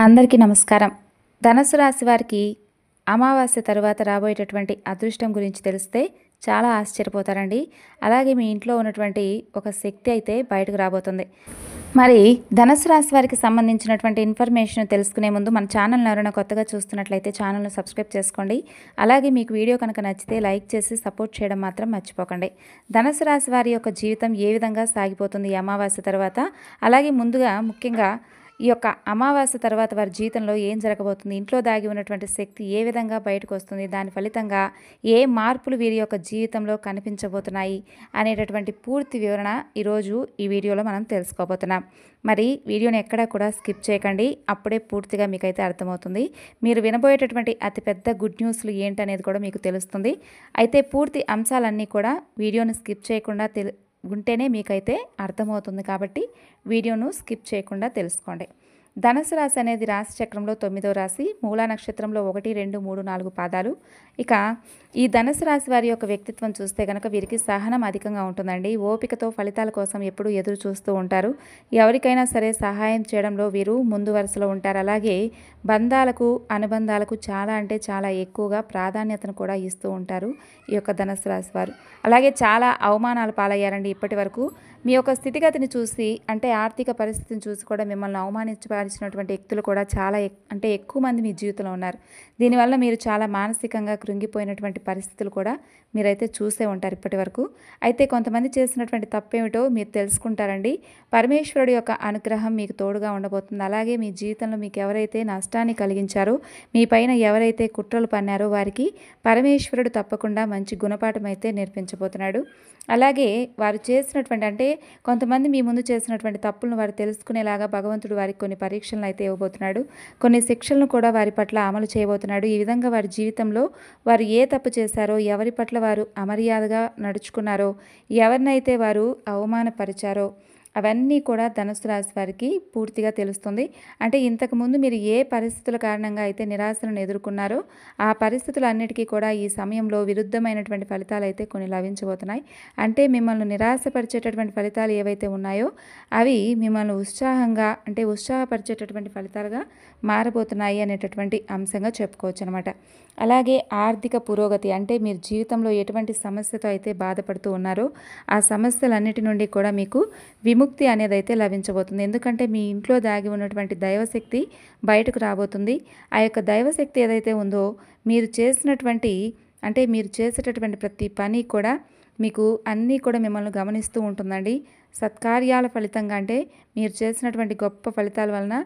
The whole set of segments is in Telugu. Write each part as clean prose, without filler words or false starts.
అందరికీ నమస్కారం. ధనుసు రాశి వారికి అమావాస్య తరువాత రాబోయేటటువంటి అదృష్టం గురించి తెలిస్తే చాలా ఆశ్చర్యపోతారండి. అలాగే మీ ఇంట్లో ఉన్నటువంటి ఒక శక్తి అయితే బయటకు రాబోతుంది. మరి ధనుసు రాశి వారికి సంబంధించినటువంటి ఇన్ఫర్మేషన్ తెలుసుకునే ముందు మన ఛానల్ని ఎవరైనా కొత్తగా చూస్తున్నట్లయితే ఛానల్ను సబ్స్క్రైబ్ చేసుకోండి. అలాగే మీకు వీడియో కనుక నచ్చితే లైక్ చేసి సపోర్ట్ చేయడం మాత్రం మర్చిపోకండి. ధనుసు రాశి వారి యొక్క జీవితం ఏ విధంగా సాగిపోతుంది ఈ అమావాస్య తర్వాత, అలాగే ముందుగా ముఖ్యంగా ఈ యొక్క అమావాస్య తర్వాత వారి జీవితంలో ఏం జరగబోతుంది, ఇంట్లో దాగి ఉన్నటువంటి శక్తి ఏ విధంగా బయటకు వస్తుంది, దాని ఫలితంగా ఏ మార్పులు వీరి యొక్క జీవితంలో కనిపించబోతున్నాయి అనేటటువంటి పూర్తి వివరణ ఈరోజు ఈ వీడియోలో మనం తెలుసుకోబోతున్నాం. మరి వీడియోని ఎక్కడా కూడా స్కిప్ చేయకండి, అప్పుడే పూర్తిగా మీకైతే అర్థమవుతుంది. మీరు వినబోయేటటువంటి అతిపెద్ద గుడ్ న్యూస్లు ఏంటనేది కూడా మీకు తెలుస్తుంది. అయితే పూర్తి అంశాలన్నీ కూడా వీడియోని స్కిప్ చేయకుండా ఉంటేనే మీకైతే అర్థమవుతుంది. కాబట్టి వీడియోను స్కిప్ చేయకుండా తెలుసుకోండి. ధనుసు రాశి అనేది రాశి చక్రంలో 9వ రాశి. మూలా నక్షత్రంలో 1, 2, 3, 4 పాదాలు. ఇక ఈ ధనుసు రాశి వారి యొక్క వ్యక్తిత్వం చూస్తే కనుక వీరికి సహనం అధికంగా ఉంటుందండి. ఓపికతో ఫలితాల కోసం ఎప్పుడూ ఎదురు చూస్తూ ఉంటారు. ఎవరికైనా సరే సహాయం చేయడంలో వీరు ముందు వరుసలో ఉంటారు. అలాగే బంధాలకు అనుబంధాలకు చాలా అంటే చాలా ఎక్కువగా ప్రాధాన్యతను కూడా ఇస్తూ ఉంటారు ఈ యొక్క ధనుసు రాశి వారు. అలాగే చాలా అవమానాలు పాలయ్యారండి ఇప్పటి వరకు. మీ యొక్క స్థితిగతిని చూసి, అంటే ఆర్థిక పరిస్థితిని చూసి కూడా మిమ్మల్ని అవమానించవలసినటువంటి వ్యక్తులు కూడా చాలా ఎక్కువ మంది మీ జీవితంలో ఉన్నారు. దీనివల్ల మీరు చాలా మానసికంగా కృంగిపోయినటువంటి పరిస్థితులు కూడా మీరైతే చూసే ఉంటారు ఇప్పటి వరకు. అయితే కొంతమంది చేసినటువంటి తప్పేమిటో మీరు తెలుసుకుంటారండి. పరమేశ్వరుడు యొక్క అనుగ్రహం మీకు తోడుగా ఉండబోతుంది. అలాగే మీ జీవితంలో మీకు ఎవరైతే నష్టాన్ని కలిగించారో, మీ పైన ఎవరైతే కుట్రలు పన్నారో వారికి పరమేశ్వరుడు తప్పకుండా మంచి గుణపాఠం అయితే నేర్పించబోతున్నాడు. అలాగే వారు చేసినటువంటి, అంటే కొంతమంది మీ ముందు చేసినటువంటి తప్పులను వారు తెలుసుకునేలాగా భగవంతుడు వారికి కొన్ని పరీక్షలను అయితే ఇవ్వబోతున్నాడు. కొన్ని శిక్షలను కూడా వారి పట్ల అమలు చేయబోతున్నాడు. ఈ విధంగా వారి జీవితంలో వారు ఏ తప్పు చేశారో, ఎవరి పట్ల వారు అమర్యాదగా నడుచుకున్నారో, ఎవరినైతే వారు అవమానపరిచారో అవన్నీ కూడా ధనుసు రాశి వారికి పూర్తిగా తెలుస్తుంది. అంటే ఇంతకుముందు మీరు ఏ పరిస్థితుల కారణంగా అయితే నిరాశలను ఎదుర్కొన్నారో ఆ పరిస్థితులన్నిటికీ కూడా ఈ సమయంలో విరుద్ధమైనటువంటి ఫలితాలు అయితే కొన్ని లభించబోతున్నాయి. అంటే మిమ్మల్ని నిరాశపరిచేటటువంటి ఫలితాలు ఏవైతే ఉన్నాయో అవి మిమ్మల్ని ఉత్సాహపరిచేటటువంటి ఫలితాలుగా మారబోతున్నాయి అనేటటువంటి అంశంగా చెప్పుకోవచ్చు అనమాట. అలాగే ఆర్థిక పురోగతి, అంటే మీరు జీవితంలో ఎటువంటి సమస్యతో అయితే బాధపడుతూ ఉన్నారో ఆ సమస్యలన్నిటి నుండి కూడా మీకు విముక్తి అనేది అయితే లభించబోతుంది. ఎందుకంటే మీ ఇంట్లో దాగి ఉన్నటువంటి దైవశక్తి బయటకు రాబోతుంది. ఆ యొక్క దైవశక్తి ఏదైతే ఉందో మీరు చేసేటటువంటి ప్రతి పని కూడా మీకు అన్నీ కూడా మిమ్మల్ని గమనిస్తూ ఉంటుందండి. సత్కార్యాల ఫలితంగా, అంటే మీరు చేసినటువంటి గొప్ప ఫలితాల వలన,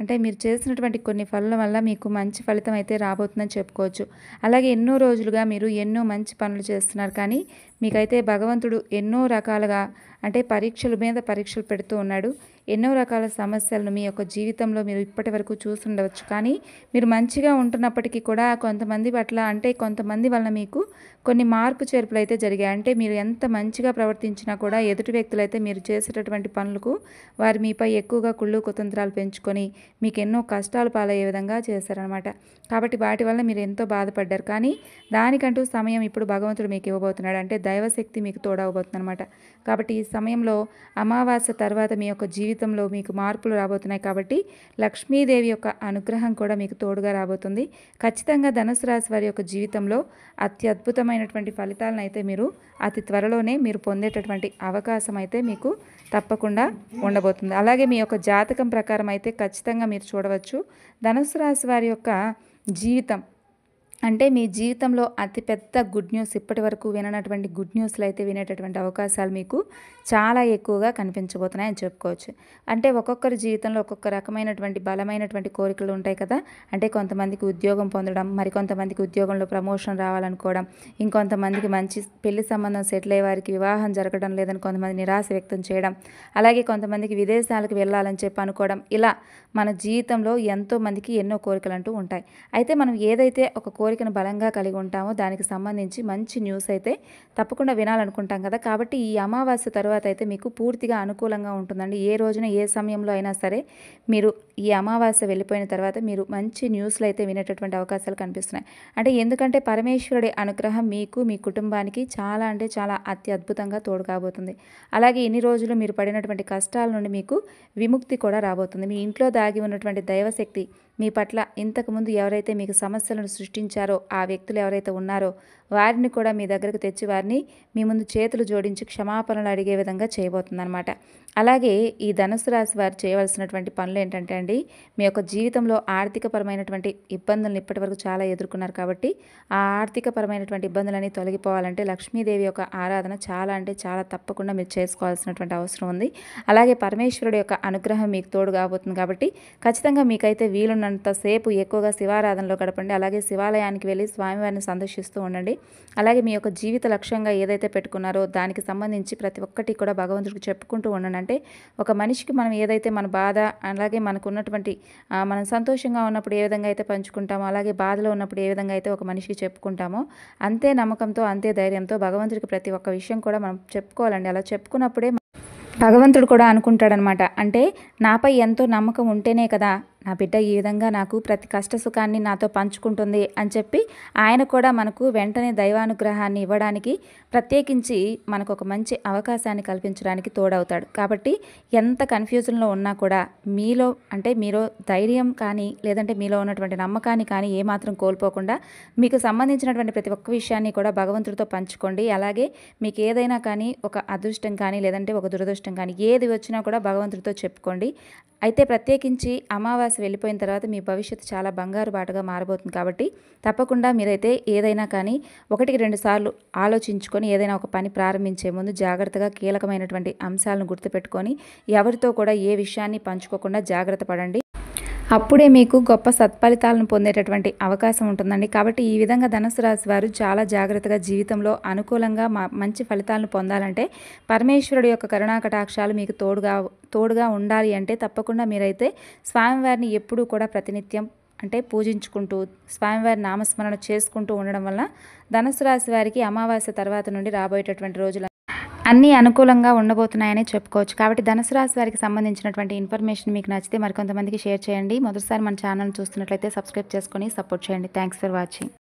అంటే మీరు చేసినటువంటి కొన్ని పనుల వల్ల మీకు మంచి ఫలితం అయితే రాబోతుందని చెప్పుకోవచ్చు. అలాగే ఎన్నో రోజులుగా మీరు ఎన్నో మంచి పనులు చేస్తున్నారు, కానీ మీకైతే భగవంతుడు ఎన్నో రకాలుగా, అంటే పరీక్షల మీద పరీక్షలు పెడుతూ ఉన్నాడు. ఎన్నో రకాల సమస్యలను మీ యొక్క జీవితంలో మీరు ఇప్పటి వరకు చూస్తుండవచ్చు. కానీ మీరు మంచిగా ఉంటున్నప్పటికీ కూడా కొంతమంది పట్ల, అంటే కొంతమంది వలన మీకు కొన్ని మార్పు చేర్పులు అయితే జరిగాయి. అంటే మీరు ఎంత మంచిగా ప్రవర్తించినా కూడా ఎదుటి వ్యక్తులైతే మీరు చేసేటటువంటి పనులకు వారు మీపై ఎక్కువగా కుళ్ళు కుతంత్రాలు పెంచుకొని మీకు ఎన్నో కష్టాలు పాలయ్యే విధంగా చేశారనమాట. కాబట్టి వాటి వల్ల మీరు ఎంతో బాధపడ్డారు. కానీ దానికంటూ సమయం ఇప్పుడు భగవంతుడు మీకు ఇవ్వబోతున్నాడు. అంటే దైవశక్తి మీకు తోడవబోతుంది అనమాట. కాబట్టి ఈ సమయంలో అమావాస్య తర్వాత మీ యొక్క జీవితంలో మీకు మార్పులు రాబోతున్నాయి. కాబట్టి లక్ష్మీదేవి యొక్క అనుగ్రహం కూడా మీకు తోడుగా రాబోతుంది. ఖచ్చితంగా ధనుసు రాశి వారి యొక్క జీవితంలో అత్యద్భుతమైనటువంటి ఫలితాలను అయితే మీరు అతి త్వరలోనే మీరు పొందేటటువంటి అవకాశం అయితే మీకు తప్పకుండా ఉండబోతుంది. అలాగే మీ యొక్క జాతకం ప్రకారం అయితే ఖచ్చితంగా మీరు చూడవచ్చు, ధనుసు రాశి వారి యొక్క జీవితం, అంటే మీ జీవితంలో అతిపెద్ద గుడ్ న్యూస్, ఇప్పటి వరకు విననటువంటి గుడ్ న్యూస్లు అయితే వినేటటువంటి అవకాశాలు మీకు చాలా ఎక్కువగా కనిపించబోతున్నాయని చెప్పుకోవచ్చు. అంటే ఒక్కొక్కరి జీవితంలో ఒక్కొక్క రకమైనటువంటి బలమైనటువంటి కోరికలు ఉంటాయి కదా. అంటే కొంతమందికి ఉద్యోగం పొందడం, మరికొంతమందికి ఉద్యోగంలో ప్రమోషన్ రావాలనుకోవడం, ఇంకొంతమందికి మంచి పెళ్లి సంబంధం సెటిల్ అయ్యే వారికి వివాహం జరగడం లేదని కొంతమంది నిరాశ వ్యక్తం చేయడం, అలాగే కొంతమందికి విదేశాలకు వెళ్ళాలని చెప్పి అనుకోవడం. ఇలా మన జీవితంలో ఎంతో మందికి ఎన్నో కోరికలు అంటూ ఉంటాయి. అయితే మనం ఏదైతే ఒక కోరికను బలంగా కలిగి ఉంటామో దానికి సంబంధించి మంచి న్యూస్ అయితే తప్పకుండా వినాలనుకుంటాం కదా. కాబట్టి ఈ అమావాస్య తర్వాత అయితే మీకు పూర్తిగా అనుకూలంగా ఉంటుందండి. ఏ రోజున ఏ సమయంలో అయినా సరే మీరు ఈ అమావాస్య వెళ్ళిపోయిన తర్వాత మీరు మంచి న్యూస్లు అయితే వినేటటువంటి అవకాశాలు కనిపిస్తున్నాయి. అంటే ఎందుకంటే పరమేశ్వరుడి అనుగ్రహం మీకు మీ కుటుంబానికి చాలా అంటే చాలా అత్యద్భుతంగా తోడు కాబోతుంది. అలాగే ఇన్ని రోజులు మీరు పడినటువంటి కష్టాల నుండి మీకు విముక్తి కూడా రాబోతుంది. మీ ఇంట్లో దాగి ఉన్నటువంటి దైవశక్తి మీ పట్ల ఇంతకుముందు ఎవరైతే మీకు సమస్యలను సృష్టించారో ఆ వ్యక్తులు ఎవరైతే ఉన్నారో వారిని కూడా మీ దగ్గరకు తెచ్చి వారిని మీ ముందు చేతులు జోడించి క్షమాపణలు అడిగే విధంగా చేయబోతుందన్నమాట. అలాగే ఈ ధనుసు రాశి వారు చేయవలసినటువంటి పనులు ఏంటంటే అండి, మీ యొక్క జీవితంలో ఆర్థికపరమైనటువంటి ఇబ్బందులను ఇప్పటివరకు చాలా ఎదుర్కొన్నారు కాబట్టి ఆ ఆర్థికపరమైనటువంటి ఇబ్బందులన్నీ తొలగిపోవాలంటే లక్ష్మీదేవి యొక్క ఆరాధన చాలా అంటే చాలా తప్పకుండా మీరు చేసుకోవాల్సినటువంటి అవసరం ఉంది. అలాగే పరమేశ్వరుడు యొక్క అనుగ్రహం మీకు తోడు కాబోతుంది కాబట్టి ఖచ్చితంగా మీకైతే వీలున్నంతసేపు ఎక్కువగా శివారాధనలో గడపండి. అలాగే శివాలయానికి వెళ్ళి స్వామివారిని సందర్శిస్తూ ఉండండి. అలాగే మీ యొక్క జీవిత లక్ష్యంగా ఏదైతే పెట్టుకున్నారో దానికి సంబంధించి ప్రతి ఒక్కటి కూడా భగవంతుడికి చెప్పుకుంటూ ఉండండి. అంటే ఒక మనిషికి మనం ఏదైతే మన బాధ, అలాగే మనకు ఉన్నటువంటి మనం సంతోషంగా ఉన్నప్పుడు ఏ విధంగా అయితే పంచుకుంటామో, అలాగే బాధలో ఉన్నప్పుడు ఏ విధంగా అయితే ఒక మనిషికి చెప్పుకుంటామో అంతే నమ్మకంతో అంతే ధైర్యంతో భగవంతుడికి ప్రతి ఒక్క విషయం కూడా మనం చెప్పుకోవాలండి. అలా చెప్పుకున్నప్పుడే భగవంతుడు కూడా అనుకుంటాడనమాట. అంటే నాపై ఎంతో నమ్మకం ఉంటేనే కదా నా బిడ్డ ఈ విధంగా నాకు ప్రతి కష్ట సుఖాన్ని నాతో పంచుకుంటుంది అని చెప్పి ఆయన కూడా మనకు వెంటనే దైవానుగ్రహాన్ని ఇవ్వడానికి ప్రత్యేకించి మనకు ఒక మంచి అవకాశాన్ని కల్పించడానికి తోడవుతాడు. కాబట్టి ఎంత కన్ఫ్యూజన్లో ఉన్నా కూడా మీలో అంటే మీరు ధైర్యం కానీ లేదంటే మీలో ఉన్నటువంటి నమ్మకాన్ని కానీ ఏమాత్రం కోల్పోకుండా మీకు సంబంధించినటువంటి ప్రతి ఒక్క విషయాన్ని కూడా భగవంతుడితో పంచుకోండి. అలాగే మీకు ఏదైనా కానీ ఒక అదృష్టం కానీ లేదంటే ఒక దురదృష్టం కానీ ఏది వచ్చినా కూడా భగవంతుడితో చెప్పుకోండి. అయితే ప్రత్యేకించి అమావాస్య వెళ్ళిపోయిన తర్వాత మీ భవిష్యత్తు చాలా బంగారు బాటగా మారబోతుంది కాబట్టి తప్పకుండా మీరైతే ఏదైనా కానీ 1-2 సార్లు ఆలోచించుకొని ఏదైనా ఒక పని ప్రారంభించే ముందు జాగ్రత్తగా కీలకమైనటువంటి అంశాలను గుర్తుపెట్టుకొని ఎవరితో కూడా ఏ విషయాన్ని పంచుకోకుండా జాగ్రత్త పడండి. అప్పుడే మీకు గొప్ప సత్ఫలితాలను పొందేటటువంటి అవకాశం ఉంటుందండి. కాబట్టి ఈ విధంగా ధనుసు రాశి వారు చాలా జాగ్రత్తగా జీవితంలో అనుకూలంగా మంచి ఫలితాలను పొందాలంటే పరమేశ్వరుడు యొక్క కరుణా కటాక్షాలు మీకు తోడుగా ఉండాలి అంటే తప్పకుండా మీరైతే స్వామివారిని ఎప్పుడూ కూడా ప్రతినిత్యం అంటే పూజించుకుంటూ స్వామివారి నామస్మరణ చేసుకుంటూ ఉండడం వల్ల ధనుసు రాశి వారికి అమావాస్య తర్వాత నుండి రాబోయేటటువంటి రోజులు అన్నీ అనుకూలంగా ఉండబోతున్నాయని చెప్పుకోవచ్చు. కాబట్టి ధనుసు రాశి వారికి సంబంధించినటువంటి ఇన్ఫర్మేషన్ మీకు నచ్చితే మరికొంతమందికి షేర్ చేయండి. మొదటిసారి మన ఛానల్ చూస్తున్నట్లయితే సబ్స్క్రైబ్ చేసుకొని సపోర్ట్ చేయండి. Thanks for watching.